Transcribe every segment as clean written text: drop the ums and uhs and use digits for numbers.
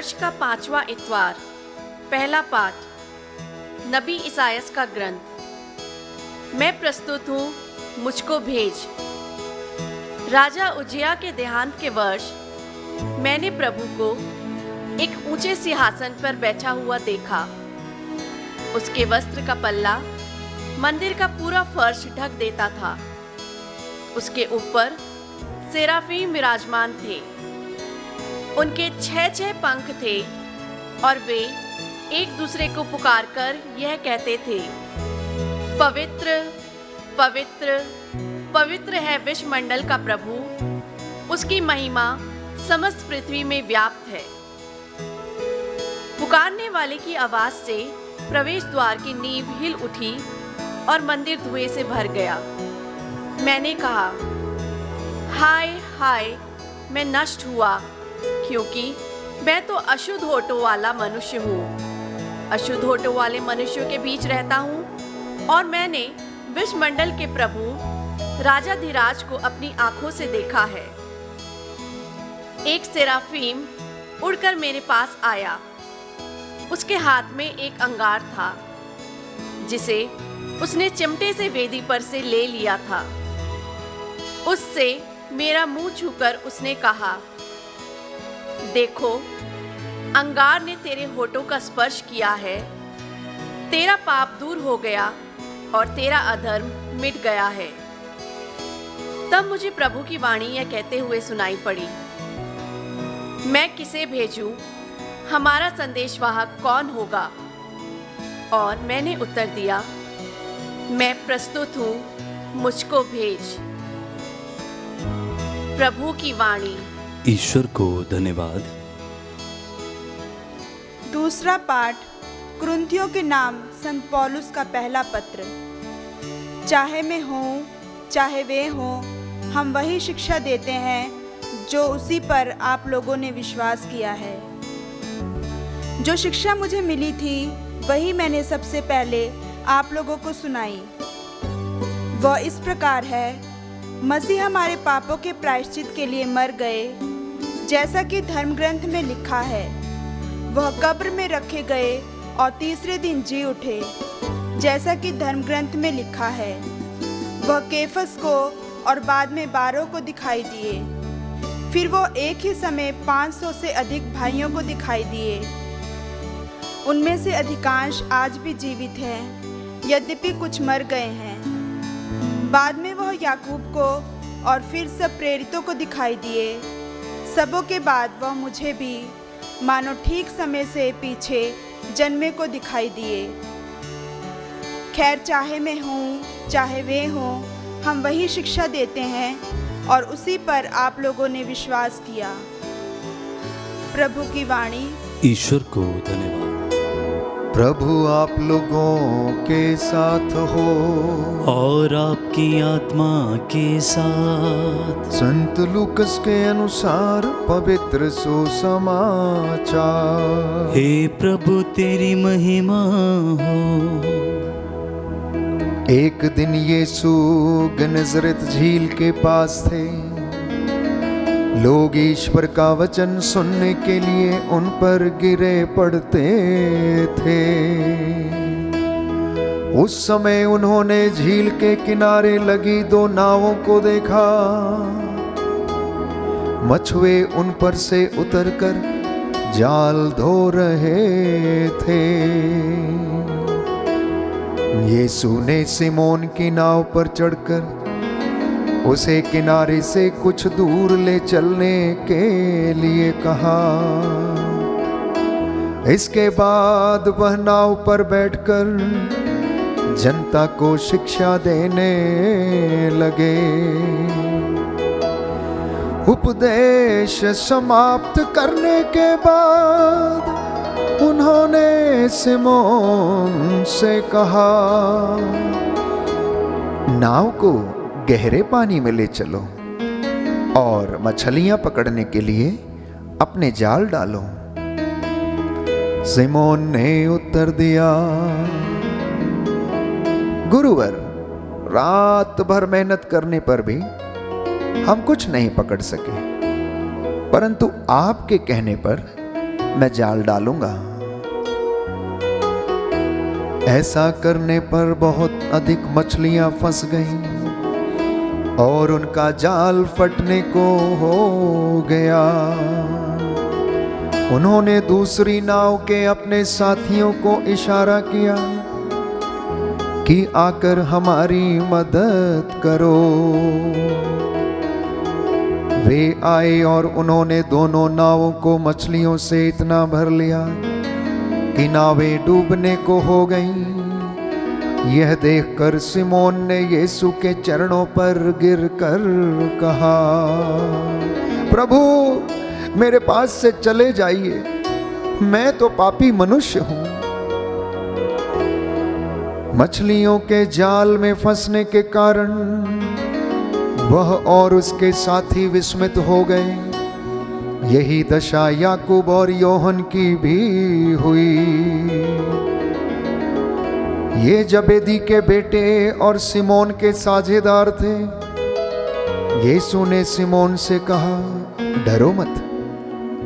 वर्ष का 5वां इतवार। पहला पाठ नबी इसायास का ग्रंथ। मैं प्रस्तुत हूँ, मुझको भेज। राजा उज्जियाह के देहांत के वर्ष मैंने प्रभु को एक ऊंचे सिंहासन पर बैठा हुआ देखा। उसके वस्त्र का पल्ला मंदिर का पूरा फर्श ढक देता था। उसके ऊपर सेराफीम विराजमान थे। उनके 6 पंख थे और वे एक दूसरे को पुकारकर यह कहते थे, पवित्र पवित्र पवित्र है विश्वमंडल का प्रभु, उसकी महिमा समस्त पृथ्वी में व्याप्त है। पुकारने वाले की आवाज से प्रवेश द्वार की नींव हिल उठी और मंदिर धुएं से भर गया। मैंने कहा, हाय हाय, मैं नष्ट हुआ, क्योंकि मैं तो अशुद्ध होठों वाला मनुष्य हूँ। अशुद्ध होठों वाले मनुष्यों के बीच रहता हूँ और मैंने विश्वमंडल के प्रभु राजाधिराज को अपनी आंखों से देखा है। एक सेराफीम उड़कर मेरे पास आया। उसके हाथ में एक अंगार था, जिसे उसने चिमटे से वेदी पर से ले लिया था। उससे मेरा मुंह छूकर उसने कहा, देखो, अंगार ने तेरे होठों का स्पर्श किया है। तेरा पाप दूर हो गया और तेरा अधर्म मिट गया है। तब मुझे प्रभु की वाणी यह कहते हुए सुनाई पड़ी, मैं किसे भेजूं? हमारा संदेशवाहक कौन होगा? और मैंने उत्तर दिया, मैं प्रस्तुत हूँ, मुझको भेज। प्रभु की वाणी। ईश्वर को धन्यवाद। दूसरा पाठ कुरिन्थियों के नाम संत पौलुस का पहला पत्र। चाहे मैं हूँ चाहे वे हों, हम वही शिक्षा देते हैं जो उसी पर आप लोगों ने विश्वास किया है। जो शिक्षा मुझे मिली थी वही मैंने सबसे पहले आप लोगों को सुनाई। वह इस प्रकार है, मसीह हमारे पापों के प्रायश्चित के लिए मर गए, जैसा कि धर्म ग्रंथ में लिखा है। वह कब्र में रखे गए और तीसरे दिन जी उठे, जैसा कि धर्म ग्रंथ में लिखा है। वह केफस को और बाद में 12 को दिखाई दिए। फिर वो एक ही समय 500 से अधिक भाइयों को दिखाई दिए। उनमें से अधिकांश आज भी जीवित हैं, यद्यपि कुछ मर गए हैं। बाद में वह याकूब को और फिर सब प्रेरितों को दिखाई दिए। सबों के बाद वह मुझे भी, मानो ठीक समय से पीछे जन्मे को दिखाई दिए। खैर, चाहे मैं हूँ चाहे वे हों, हम वही शिक्षा देते हैं और उसी पर आप लोगों ने विश्वास किया। प्रभु की वाणी। ईश्वर को धन्यवाद। प्रभु आप लोगों के साथ हो और आपकी आत्मा के साथ। संत लूकस के अनुसार पवित्र सुसमाचार। हे प्रभु तेरी महिमा हो। एक दिन यीशु गनजरत झील के पास थे। लोग ईश्वर का वचन सुनने के लिए उन पर गिरे पड़ते थे। उस समय उन्होंने झील के किनारे लगी 2 नावों को देखा। मछुए उन पर से उतरकर जाल धो रहे थे। यीशु ने सिमोन की नाव पर चढ़कर उसे किनारे से कुछ दूर ले चलने के लिए कहा। इसके बाद वह नाव पर बैठकर जनता को शिक्षा देने लगे। उपदेश समाप्त करने के बाद उन्होंने सिमोन से कहा, नाव को गहरे पानी में ले चलो और मछलियां पकड़ने के लिए अपने जाल डालो। सिमोन ने उत्तर दिया, गुरुवर, रात भर मेहनत करने पर भी हम कुछ नहीं पकड़ सके, परंतु आपके कहने पर मैं जाल डालूंगा। ऐसा करने पर बहुत अधिक मछलियां फंस गईं और उनका जाल फटने को हो गया। उन्होंने दूसरी नाव के अपने साथियों को इशारा किया कि आकर हमारी मदद करो। वे आए और उन्होंने दोनों नावों को मछलियों से इतना भर लिया कि नावें डूबने को हो गईं। यह देखकर सिमोन ने यीशु के चरणों पर गिरकर कहा, प्रभु मेरे पास से चले जाइए, मैं तो पापी मनुष्य हूं। मछलियों के जाल में फंसने के कारण वह और उसके साथी विस्मित हो गए। यही दशा याकूब और योहन की भी हुई। ये जबेदी के बेटे और सिमोन के साझेदार थे। यीशु ने सिमोन से कहा, डरो मत,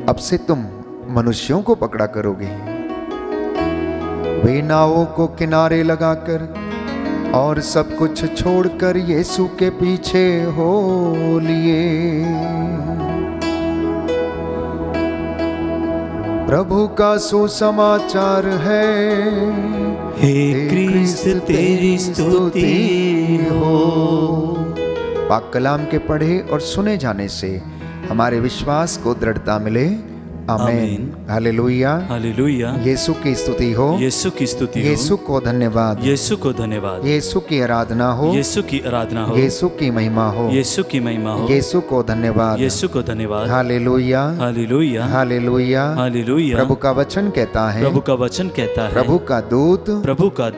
अब से तुम मनुष्यों को पकड़ा करोगे। वे नावों को किनारे लगाकर और सब कुछ छोड़कर यीशु के पीछे हो लिए। प्रभु का सुसमाचार है। हे क्रिस्त तेरी स्तुति हो। पाक कलाम के पढ़े और सुने जाने से हमारे विश्वास को दृढ़ता मिले। आमीन। हालेलुया। हालेलुया। यीशु की स्तुति हो। यीशु की स्तुति हो। यीशु को धन्यवाद। यीशु को धन्यवाद। यीशु की आराधना हो। यीशु की आराधना हो। यीशु की महिमा हो। यीशु की महिमा हो। यीशु को धन्यवाद। यीशु को धन्यवाद। हालेलुया। हालेलुया। हालेलुया। हालेलुया। प्रभु का वचन कहता है, प्रभु का वचन कहता है, प्रभु का दूत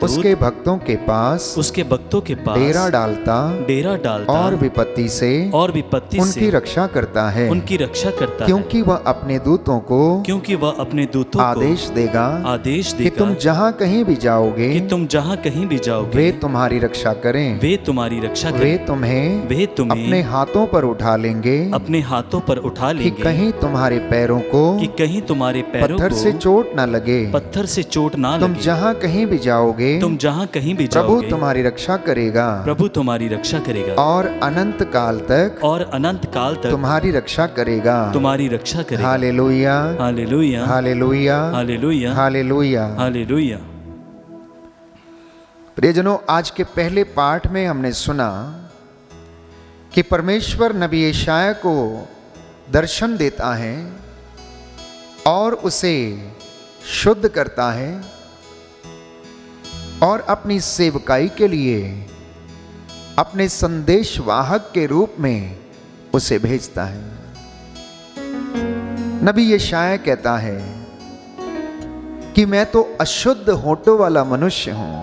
उसके भक्तों के पास उसके भक्तों के पास डेरा डालता और विपत्ति से उनकी रक्षा करता है। उनकी रक्षा करता है, क्योंकि वह अपने दूतों को वह अपने दूतों को आदेश देगा कि तुम जहाँ कहीं भी जाओगे वे तुम्हारी रक्षा करें। वे तुम्हारी रक्षा करें। वे तुम्हें अपने हाथों पर उठा लेंगे कि कहीं तुम्हारे पैरों को पत्थर से चोट न लगे। तुम जहाँ कहीं भी जाओगे प्रभु तुम्हारी रक्षा करेगा और अनंत काल तक तुम्हारी रक्षा करेगा। Hallelujah. Hallelujah. Hallelujah. Hallelujah. Hallelujah. Hallelujah. प्रियजनों, आज के पहले पाठ में हमने सुना कि परमेश्वर नबी यशायाह को दर्शन देता है और उसे शुद्ध करता है और अपनी सेवकाई के लिए अपने संदेशवाहक के रूप में उसे भेजता है। नबी यशायाह कहता है कि मैं तो अशुद्ध होठों वाला मनुष्य हूं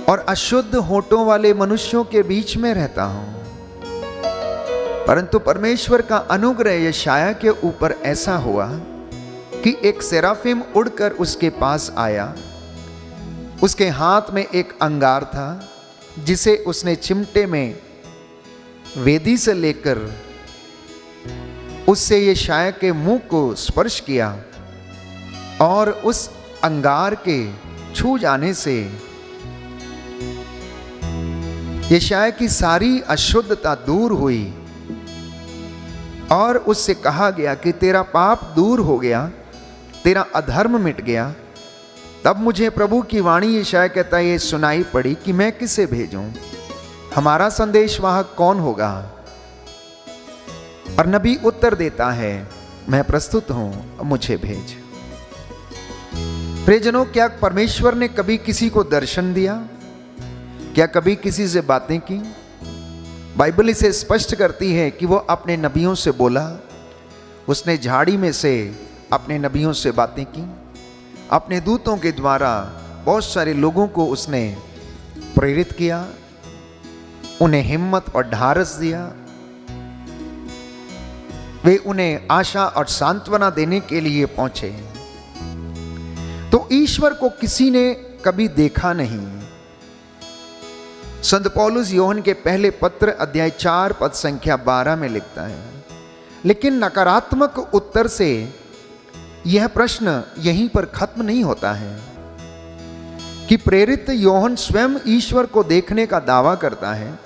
और अशुद्ध होठों वाले मनुष्यों के बीच में रहता हूं। परंतु परमेश्वर का अनुग्रह यशायाह के ऊपर ऐसा हुआ कि एक सेराफिम उड़कर उसके पास आया। उसके हाथ में एक अंगार था जिसे उसने चिमटे में वेदी से लेकर उससे यशायाह के मुंह को स्पर्श किया और उस अंगार के छू जाने से यशायाह की सारी अशुद्धता दूर हुई और उससे कहा गया कि तेरा पाप दूर हो गया, तेरा अधर्म मिट गया। तब मुझे प्रभु की वाणी यशायाह कहता ये सुनाई पड़ी कि मैं किसे भेजूं, हमारा संदेशवाहक कौन होगा। और नबी उत्तर देता है मैं प्रस्तुत हूं, मुझे भेज। प्रियजनों, क्या परमेश्वर ने कभी किसी को दर्शन दिया? क्या कभी किसी से बातें की? बाइबल इसे स्पष्ट करती है कि वो अपने नबियों से बोला। उसने झाड़ी में से अपने नबियों से बातें की। अपने दूतों के द्वारा बहुत सारे लोगों को उसने प्रेरित किया, उन्हें हिम्मत और ढारस दिया। वे उन्हें आशा और सांत्वना देने के लिए पहुंचे। तो ईश्वर को किसी ने कभी देखा नहीं। संत पौलुस यूहन्ना के पहले पत्र अध्याय 4 पद संख्या 12 में लिखता है लेकिन नकारात्मक उत्तर से यह प्रश्न यहीं पर खत्म नहीं होता है कि प्रेरित योहन स्वयं ईश्वर को देखने का दावा करता है,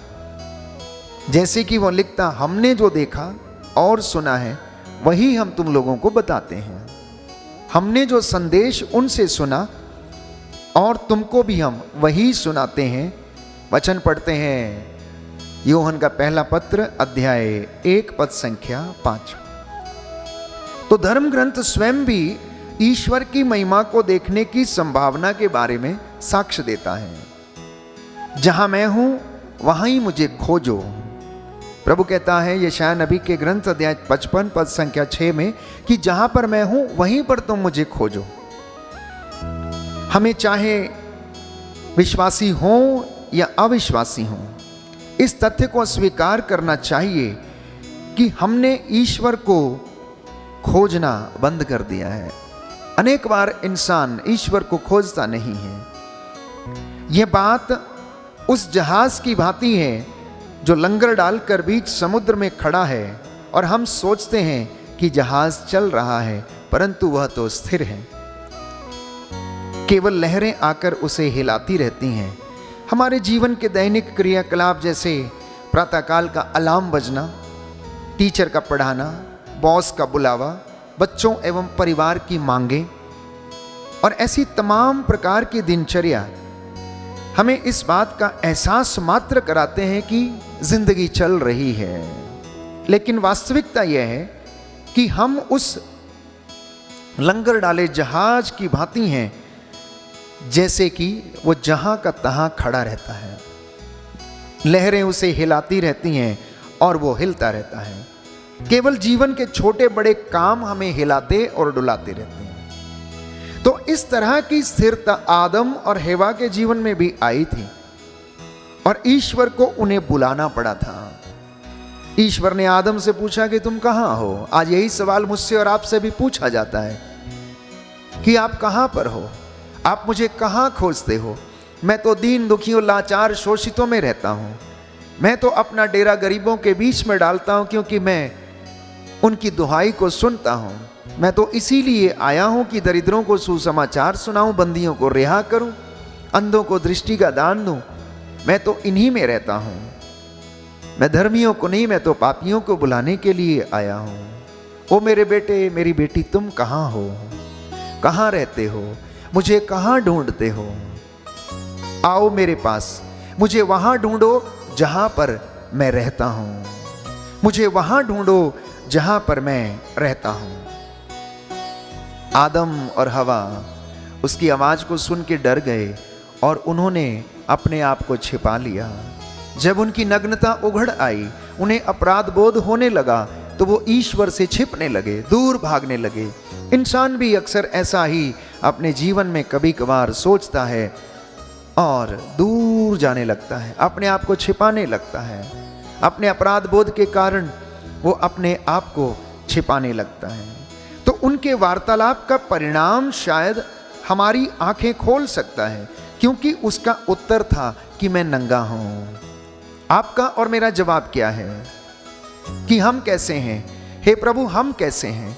जैसे कि वह लिखता, हमने जो देखा और सुना है वही हम तुम लोगों को बताते हैं। हमने जो संदेश उनसे सुना और तुमको भी हम वही सुनाते हैं। वचन पढ़ते हैं योहन का पहला पत्र अध्याय 1 पद संख्या 5। तो धर्म ग्रंथ स्वयं भी ईश्वर की महिमा को देखने की संभावना के बारे में साक्ष्य देता है। जहां मैं हूं वहां ही मुझे खोजो। प्रभु कहता है यशायाह नबी के ग्रंथ अध्याय 55 पद संख्या 6 में कि जहां पर मैं हूं वहीं पर तुम मुझे खोजो। हमें चाहे विश्वासी हो या अविश्वासी हो, इस तथ्य को स्वीकार करना चाहिए कि हमने ईश्वर को खोजना बंद कर दिया है। अनेक बार इंसान ईश्वर को खोजता नहीं है। यह बात उस जहाज की भांति है जो लंगर डालकर बीच समुद्र में खड़ा है और हम सोचते हैं कि जहाज चल रहा है, परंतु वह तो स्थिर है। केवल लहरें आकर उसे हिलाती रहती हैं। हमारे जीवन के दैनिक क्रियाकलाप जैसे प्रातःकाल का अलार्म बजना, टीचर का पढ़ाना, बॉस का बुलावा, बच्चों एवं परिवार की मांगें और ऐसी तमाम प्रकार की दिनचर्या हमें इस बात का एहसास मात्र कराते हैं कि जिंदगी चल रही है। लेकिन वास्तविकता यह है कि हम उस लंगर डाले जहाज की भांति हैं, जैसे कि वो जहां का तहां खड़ा रहता है। लहरें उसे हिलाती रहती हैं और वो हिलता रहता है। केवल जीवन के छोटे बड़े काम हमें हिलाते और डुलाते रहते हैं। तो इस तरह की स्थिरता आदम और हेवा के जीवन में भी आई थी और ईश्वर को उन्हें बुलाना पड़ा था। ईश्वर ने आदम से पूछा कि तुम कहां हो। आज यही सवाल मुझसे और आपसे भी पूछा जाता है कि आप कहां पर हो, आप मुझे कहां खोजते हो। मैं तो दीन दुखियों लाचार शोषितों में रहता हूं। मैं तो अपना डेरा गरीबों के बीच में डालता हूं क्योंकि मैं उनकी दुहाई को सुनता हूं। मैं तो इसीलिए आया हूं कि दरिद्रों को सुसमाचार सुनाऊं, बंदियों को रिहा करूं, अंधों को दृष्टि का दान दूं। मैं तो इन्हीं में रहता हूं। मैं धर्मियों को नहीं, मैं तो पापियों को बुलाने के लिए आया हूं। ओ मेरे बेटे मेरी बेटी, तुम कहां हो, कहां रहते हो, मुझे कहां ढूंढते हो। आओ मेरे पास, मुझे वहां ढूंढो जहां पर मैं रहता हूं। मुझे वहां ढूंढो जहां पर मैं रहता हूं। आदम और हवा उसकी आवाज को सुन के डर गए और उन्होंने अपने आप को छिपा लिया। जब उनकी नग्नता उघड़ आई, उन्हें अपराध बोध होने लगा, तो वो ईश्वर से छिपने लगे, दूर भागने लगे। इंसान भी अक्सर ऐसा ही अपने जीवन में कभी कभार सोचता है और दूर जाने लगता है, अपने आप को छिपाने लगता है। अपने अपराध बोध के कारण वो अपने आप को छिपाने लगता है। तो उनके वार्तालाप का परिणाम शायद हमारी आंखें खोल सकता है, क्योंकि उसका उत्तर था कि मैं नंगा हूं। आपका और मेरा जवाब क्या है कि हम कैसे हैं? हे प्रभु, हम कैसे हैं?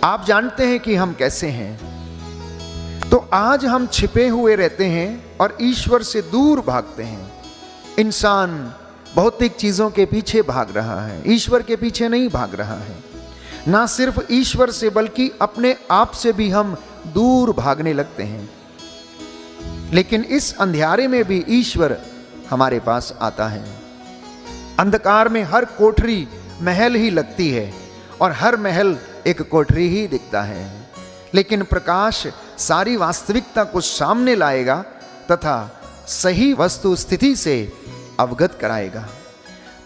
आप जानते हैं कि हम कैसे हैं। तो आज हम छिपे हुए रहते हैं और ईश्वर से दूर भागते हैं। इंसान भौतिक चीजों के पीछे भाग रहा है, ईश्वर के पीछे नहीं भाग रहा है। ना सिर्फ ईश्वर से बल्कि अपने आप से भी हम दूर भागने लगते हैं। लेकिन इस अंधियारे में भी ईश्वर हमारे पास आता है। अंधकार में हर कोठरी महल ही लगती है और हर महल एक कोठरी ही दिखता है, लेकिन प्रकाश सारी वास्तविकता को सामने लाएगा तथा सही वस्तु स्थिति से अवगत कराएगा।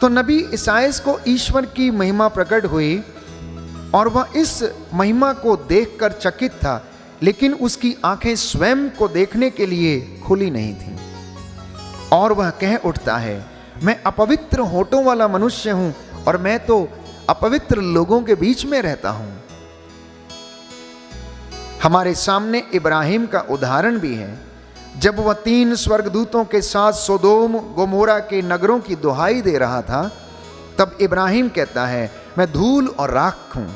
तो नबी ईसायाह को ईश्वर की महिमा प्रकट हुई और वह इस महिमा को देखकर चकित था, लेकिन उसकी आंखें स्वयं को देखने के लिए खुली नहीं थीं। और वह कह उठता है, मैं अपवित्र होठों वाला मनुष्य हूं और मैं तो अपवित्र लोगों के बीच में रहता हूं। हमारे सामने इब्राहिम का उदाहरण भी है। जब वह 3 स्वर्गदूतों के साथ सोदोम गोमोरा के नगरों की दुहाई दे रहा था, तब इब्राहिम कहता है मैं धूल और राख हूं।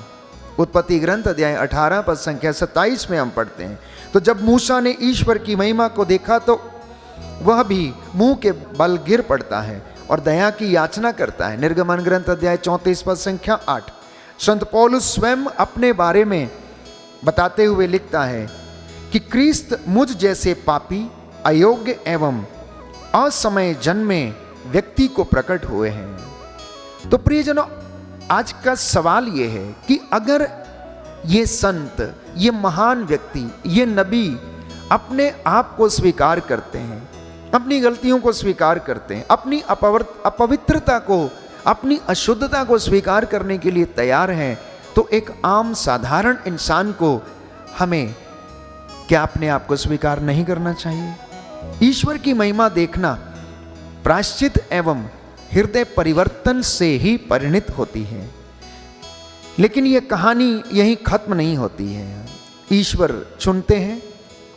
उत्पत्ति ग्रंथ अध्याय 18 पद संख्या 27 में हम पढ़ते हैं। तो जब मूसा ने ईश्वर की महिमा को देखा तो वह भी मुंह के बल गिर पड़ता है और दया की याचना करता है। निर्गमन ग्रंथ अध्याय 34 पद संख्या 8। संत पौलुस स्वयं अपने बारे में बताते हुए लिखता है कि क्रिस्त मुझ जैसे पापी, अयोग्य एवं असमय जन्मे व्यक्ति को प्रकट हुए हैं। तो प्रियजनों, आज का सवाल यह है कि अगर ये संत, ये महान व्यक्ति, ये नबी अपने आप को स्वीकार करते हैं, अपनी गलतियों को स्वीकार करते हैं, अपनी अपवित्रता को, अपनी अशुद्धता को स्वीकार करने के लिए तैयार हैं, तो एक आम साधारण इंसान को हमें क्या अपने आप को स्वीकार नहीं करना चाहिए? ईश्वर की महिमा देखना प्रायश्चित एवं हृदय परिवर्तन से ही परिणित होती है। लेकिन यह कहानी यहीं खत्म नहीं होती है। ईश्वर चुनते हैं,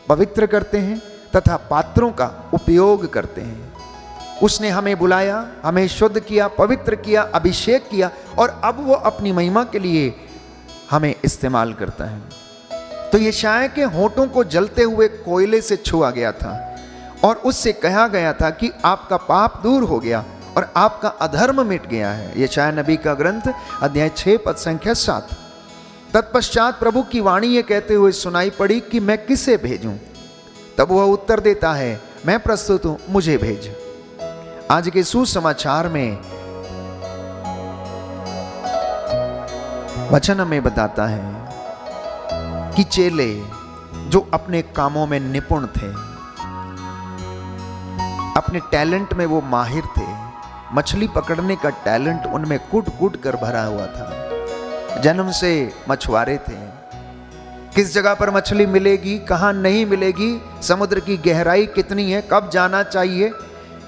पवित्र करते हैं तथा पात्रों का उपयोग करते हैं। उसने हमें बुलाया, हमें शुद्ध किया, पवित्र किया, अभिषेक किया और अब वो अपनी महिमा के लिए हमें इस्तेमाल करता है। तो यशायाह के होठों को जलते हुए कोयले से छुआ गया था और उससे कहा गया था कि आपका पाप दूर हो गया और आपका अधर्म मिट गया है। यशायाह नबी का ग्रंथ अध्याय 6 पद संख्या 7। तत्पश्चात प्रभु की वाणी ये कहते हुए सुनाई पड़ी कि मैं किसे भेजूं? तब वह उत्तर देता है, मैं प्रस्तुत हूं, मुझे भेज। आज के सुसमाचार में वचन हमें बताता है कि चेले जो अपने कामों में निपुण थे, अपने टैलेंट में वो माहिर थे, मछली पकड़ने का टैलेंट उनमें कूट कूट कर भरा हुआ था, जन्म से मछुआरे थे। किस जगह पर मछली मिलेगी, कहाँ नहीं मिलेगी, समुद्र की गहराई कितनी है, कब जाना चाहिए,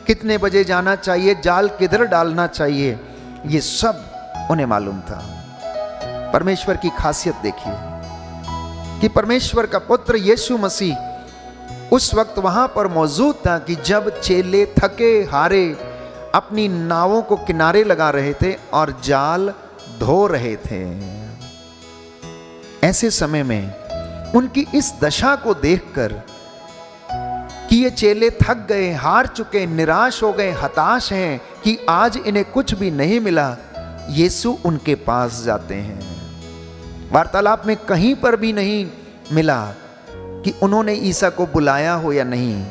कितने बजे जाना चाहिए, जाल किधर डालना चाहिए, ये सब उन्हें मालूम था। परमेश्वर की खासियत देखिए कि परमेश्वर का पुत्र यीशु मसीह उस वक्त वहां पर मौजूद था कि जब चेले थके हारे अपनी नावों को किनारे लगा रहे थे और जाल धो रहे थे। ऐसे समय में उनकी इस दशा को देखकर कि ये चेले थक गए, हार चुके, निराश हो गए, हताश हैं कि आज इन्हें कुछ भी नहीं मिला, यीशु उनके पास जाते हैं। वार्तालाप में कहीं पर भी नहीं मिला कि उन्होंने ईसा को बुलाया हो या नहीं।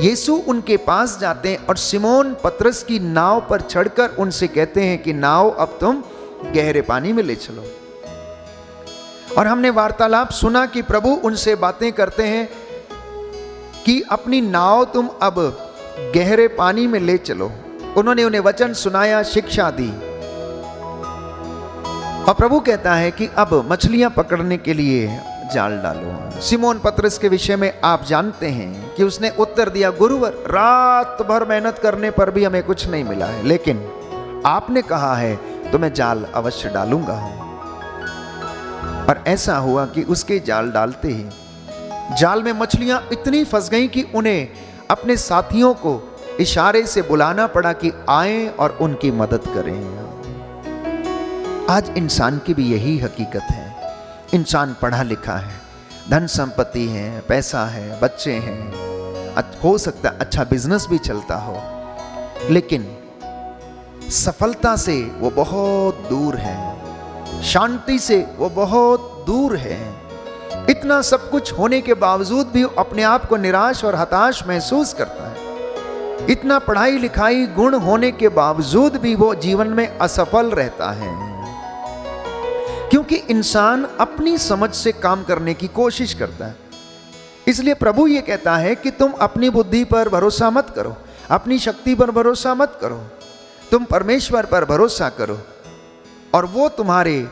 यीशु उनके पास जाते हैं और सिमोन पतरस की नाव पर चढ़कर उनसे कहते हैं कि नाव अब तुम गहरे पानी में ले चलो। और हमने वार्तालाप सुना कि प्रभु उनसे बातें करते हैं कि अपनी नाव तुम अब गहरे पानी में ले चलो। उन्होंने उन्हें वचन सुनाया, शिक्षा दी और प्रभु कहता है कि अब मछलियां पकड़ने के लिए जाल डालो। सिमोन पतरस के विषय में आप जानते हैं कि उसने उत्तर दिया, गुरुवर रात भर मेहनत करने पर भी हमें कुछ नहीं मिला है, लेकिन आपने कहा है तो मैं जाल अवश्य डालूंगा। और ऐसा हुआ कि उसके जाल डालते ही जाल में मछलियां इतनी फंस गईं कि उन्हें अपने साथियों को इशारे से बुलाना पड़ा कि आएं और उनकी मदद करें। आज इंसान की भी यही हकीकत है। इंसान पढ़ा लिखा है, धन संपत्ति है, पैसा है, बच्चे हैं, हो सकता है अच्छा बिजनेस भी चलता हो, लेकिन सफलता से वो बहुत दूर है, शांति से वो बहुत दूर है। इतना सब कुछ होने के बावजूद भी अपने आप को निराश और हताश महसूस करता है। इतना पढ़ाई लिखाई गुण होने के बावजूद भी वो जीवन में असफल रहता है, क्योंकि इंसान अपनी समझ से काम करने की कोशिश करता है। इसलिए प्रभु ये कहता है कि तुम अपनी बुद्धि पर भरोसा मत करो, अपनी शक्ति पर भरोसा मत करो, तुम परमेश्वर पर भरोसा करो और वो तुम्हारे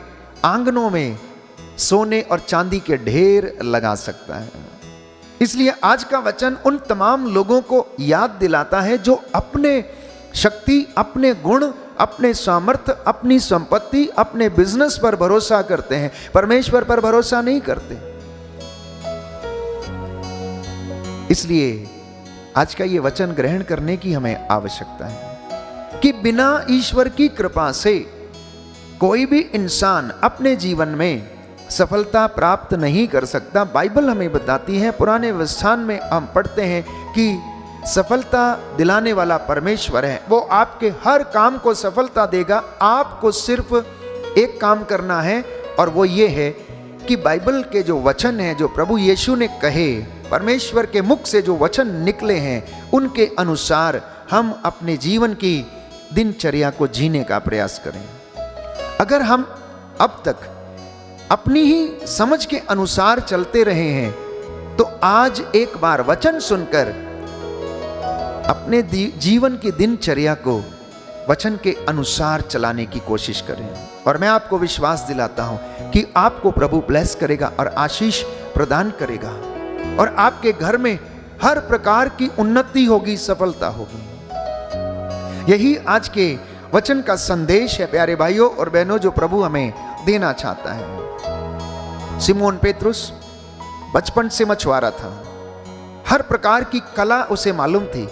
आंगनों में सोने और चांदी के ढेर लगा सकता है। इसलिए आज का वचन उन तमाम लोगों को याद दिलाता है जो अपने शक्ति, अपने गुण, अपने सामर्थ्य, अपनी संपत्ति, अपने बिजनेस पर भरोसा करते हैं, परमेश्वर पर भरोसा नहीं करते। इसलिए आज का ये वचन ग्रहण करने की हमें आवश्यकता है। कि बिना ईश्वर की कृपा से कोई भी इंसान अपने जीवन में सफलता प्राप्त नहीं कर सकता। बाइबल हमें बताती है, पुराने व्यवस्थान में हम पढ़ते हैं कि सफलता दिलाने वाला परमेश्वर है, वो आपके हर काम को सफलता देगा। आपको सिर्फ एक काम करना है और वो ये है कि बाइबल के जो वचन हैं, जो प्रभु यीशु ने कहे, परमेश्वर के मुख से जो वचन निकले हैं, उनके अनुसार हम अपने जीवन की दिनचर्या को जीने का प्रयास करें। अगर हम अब तक अपनी ही समझ के अनुसार चलते रहे हैं तो आज एक बार वचन सुनकर अपने जीवन की दिनचर्या को वचन के अनुसार चलाने की कोशिश करें। और मैं आपको विश्वास दिलाता हूं कि आपको प्रभु ब्लेस करेगा और आशीष प्रदान करेगा और आपके घर में हर प्रकार की उन्नति होगी, सफलता होगी। यही आज के वचन का संदेश है प्यारे भाइयों और बहनों, जो प्रभु हमें देना चाहता है। सिमोन पेतरुस बचपन से मछुआरा था, हर प्रकार की कला उसे मालूम थी,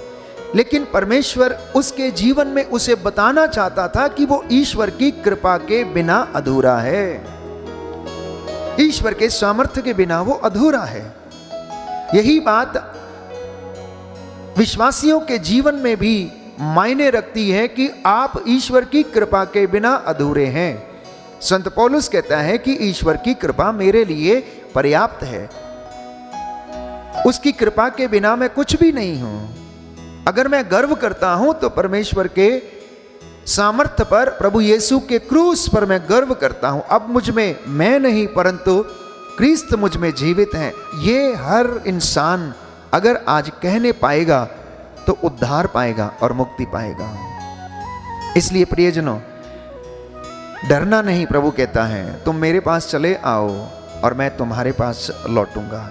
लेकिन परमेश्वर उसके जीवन में उसे बताना चाहता था कि वो ईश्वर की कृपा के बिना अधूरा है, ईश्वर के सामर्थ्य के बिना वो अधूरा है। यही बात विश्वासियों के जीवन में भी मायने रखती है कि आप ईश्वर की कृपा के बिना अधूरे हैं। संत पौलुस कहता है कि ईश्वर की कृपा मेरे लिए पर्याप्त है, उसकी कृपा के बिना मैं कुछ भी नहीं हूं। अगर मैं गर्व करता हूं तो परमेश्वर के सामर्थ्य पर, प्रभु यीशु के क्रूस पर मैं गर्व करता हूं। अब मुझ में मैं नहीं परंतु क्रिस्त मुझ में जीवित हैं। ये हर इंसान अगर आज कहने पाएगा तो उद्धार पाएगा और मुक्ति पाएगा। इसलिए प्रियजनों, डरना नहीं। प्रभु कहता है तुम मेरे पास चले आओ और मैं तुम्हारे पास लौटूंगा।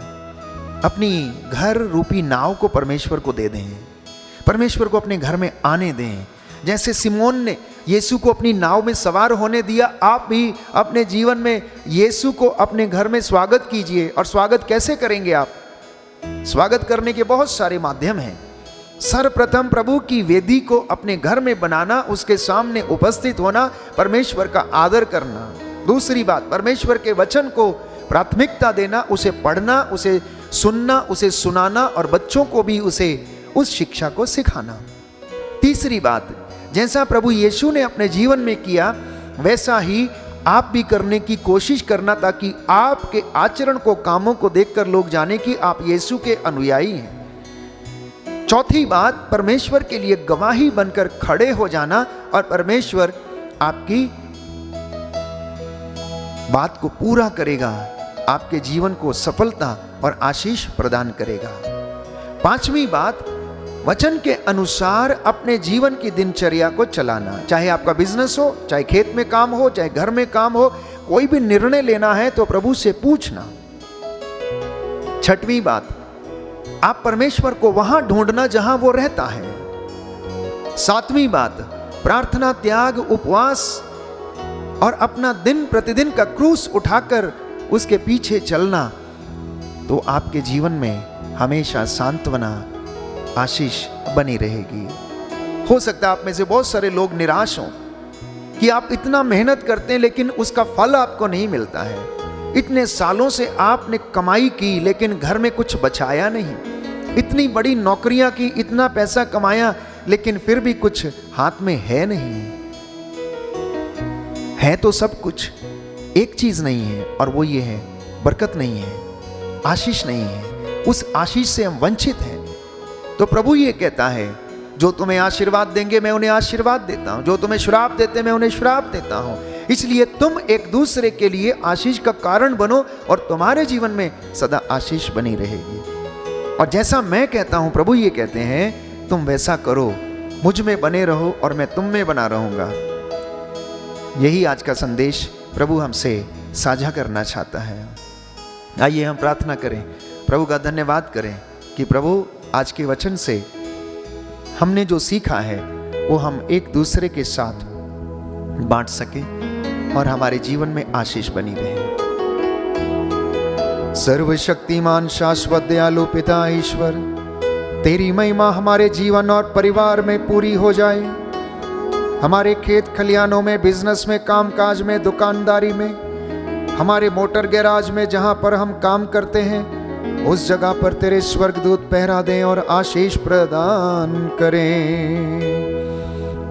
अपनी घर रूपी नाव को परमेश्वर को दे दें, परमेश्वर को अपने घर में आने दें। जैसे सिमोन ने यीशु को अपनी नाव में सवार होने दिया, आप भी अपने जीवन में यीशु को अपने घर में स्वागत कीजिए। और स्वागत कैसे करेंगे आप? स्वागत करने के बहुत सारे माध्यम हैं। सर्वप्रथम प्रभु की वेदी को अपने घर में बनाना, उसके सामने उपस्थित होना, परमेश्वर का आदर करना। दूसरी बात, परमेश्वर के वचन को प्राथमिकता देना, उसे पढ़ना, उसे सुनना, उसे सुनाना और बच्चों को भी उसे उस शिक्षा को सिखाना। तीसरी बात, जैसा प्रभु यीशु ने अपने जीवन में किया वैसा ही आप भी करने की कोशिश करना, ताकि आपके आचरण को, कामों को देखकर लोग जाने कि आप यीशु के अनुयायी हैं। चौथी बात, परमेश्वर के लिए गवाही बनकर खड़े हो जाना और परमेश्वर आपकी बात को पूरा करेगा, आपके जीवन को सफलता और आशीष प्रदान करेगा। पांचवी बात, वचन के अनुसार अपने जीवन की दिनचर्या को चलाना। चाहे आपका बिजनेस हो, चाहे खेत में काम हो, चाहे घर में काम हो, कोई भी निर्णय लेना है तो प्रभु से पूछना। छठवीं बात, आप परमेश्वर को वहां ढूंढना जहां वो रहता है। सातवीं बात, प्रार्थना, त्याग, उपवास और अपना दिन प्रतिदिन का क्रूस उठाकर उसके पीछे चलना, तो आपके जीवन में हमेशा सांत्वना, आशीष बनी रहेगी। हो सकता है आप में से बहुत सारे लोग निराश हों कि आप इतना मेहनत करते हैं लेकिन उसका फल आपको नहीं मिलता है। इतने सालों से आपने कमाई की लेकिन घर में कुछ बचाया नहीं, इतनी बड़ी नौकरियां की, इतना पैसा कमाया लेकिन फिर भी कुछ हाथ में है नहीं। है तो सब कुछ, एक चीज नहीं है और वो ये है, बरकत नहीं है, आशीष नहीं है। उस आशीष से हम वंचित हैं। तो प्रभु ये कहता है, जो तुम्हें आशीर्वाद देंगे मैं उन्हें आशीर्वाद देता हूं, जो तुम्हें श्राप देते मैं उन्हें श्राप देता हूं। इसलिए तुम एक दूसरे के लिए आशीष का कारण बनो और तुम्हारे जीवन में सदा आशीष बनी रहेगी। और जैसा मैं कहता हूं, प्रभु ये कहते हैं, तुम वैसा करो, मुझ में बने रहो और मैं तुम में बना रहूंगा। यही आज का संदेश प्रभु हमसे साझा करना चाहता है। आइए हम प्रार्थना करें, प्रभु का धन्यवाद करें कि प्रभु आज के वचन से हमने जो सीखा है वो हम एक दूसरे के साथ बांट सके और हमारे जीवन में आशीष बनी रहे। सर्वशक्तिमान शाश्वत दयालु पिता ईश्वर, तेरी महिमा हमारे जीवन और परिवार में पूरी हो जाए। हमारे खेत खलियानों में, बिजनेस में, कामकाज में, दुकानदारी में, हमारे मोटर गैराज में, जहां पर हम काम करते हैं, उस जगह पर तेरे स्वर्गदूत पहरा दें और आशीष प्रदान करें।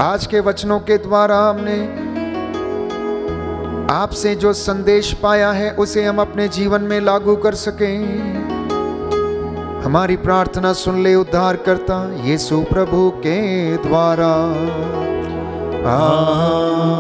आज के वचनों के द्वारा हमने आपसे जो संदेश पाया है उसे हम अपने जीवन में लागू कर सकें। हमारी प्रार्थना सुन ले उद्धारकर्ता यीशु प्रभु के द्वारा, आमीन।